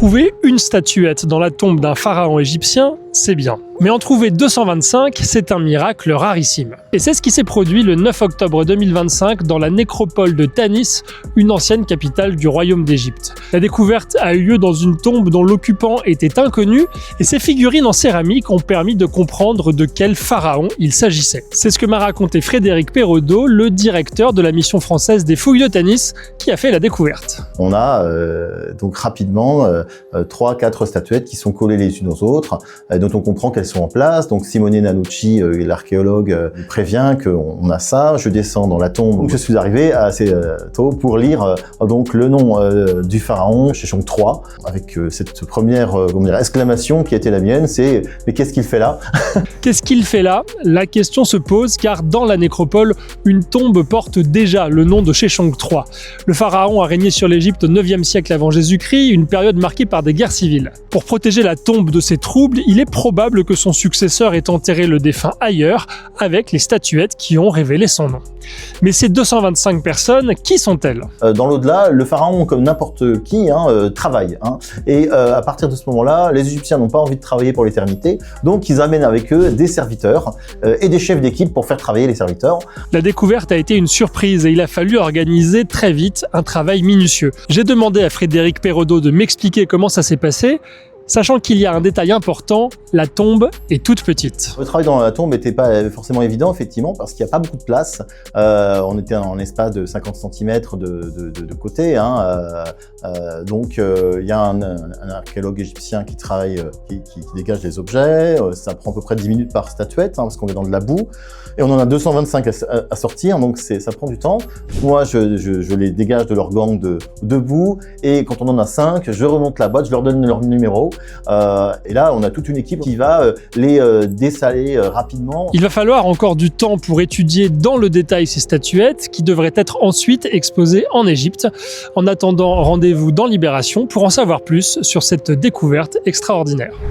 Trouver une statuette dans la tombe d'un pharaon égyptien, c'est bien. Mais en trouver 225, c'est un miracle rarissime. Et c'est ce qui s'est produit le 9 octobre 2025 dans la nécropole de Tanis, une ancienne capitale du royaume d'Égypte. La découverte a eu lieu dans une tombe dont l'occupant était inconnu, et ces figurines en céramique ont permis de comprendre de quel pharaon il s'agissait. C'est ce que m'a raconté Frédéric Perraudot, le directeur de la mission française des fouilles de Tanis, qui a fait la découverte. On a donc rapidement 3-4 statuettes qui sont collées les unes aux autres, dont on comprend qu'elles sont en place. Donc Simone Nanucci, l'archéologue, prévient qu'on a ça. Je descends dans la tombe. Donc je suis arrivé assez tôt pour lire donc le nom du pharaon, Sheshonq III, avec cette première exclamation qui a été la mienne, c'est « mais qu'est-ce qu'il fait là ?» Qu'est-ce qu'il fait là? La question se pose car dans la nécropole, une tombe porte déjà le nom de Sheshonq III. Le pharaon a régné sur l'Égypte au 9e siècle avant Jésus-Christ, une période marquée par des guerres civiles. Pour protéger la tombe de ces troubles, il est probable que son successeur ait enterré le défunt ailleurs, avec les statuettes qui ont révélé son nom. Mais ces 225 personnes, qui sont-elles? Dans l'au-delà, le pharaon, comme n'importe qui, travaille. Et à partir de ce moment-là, les Égyptiens n'ont pas envie de travailler pour l'éternité, donc ils amènent avec eux des serviteurs et des chefs d'équipe pour faire travailler les serviteurs. La découverte a été une surprise et il a fallu organiser très vite un travail minutieux. J'ai demandé à Frédéric Perraudot de m'expliquer comment ça s'est passé, sachant qu'il y a un détail important, la tombe est toute petite. Le travail dans la tombe n'était pas forcément évident, effectivement, parce qu'il n'y a pas beaucoup de place. On était en espace de 50 cm de côté. Donc, il y a un archéologue égyptien qui travaille, qui dégage les objets. Ça prend à peu près 10 minutes par statuette, parce qu'on est dans de la boue. Et on en a 225 à sortir, donc ça prend du temps. Moi, je les dégage de leur gang de boue. Et quand on en a 5, je remonte la boîte, je leur donne leur numéro. Et là, on a toute une équipe qui va les dessaler rapidement. Il va falloir encore du temps pour étudier dans le détail ces statuettes qui devraient être ensuite exposées en Égypte. En attendant, rendez-vous dans Libération pour en savoir plus sur cette découverte extraordinaire.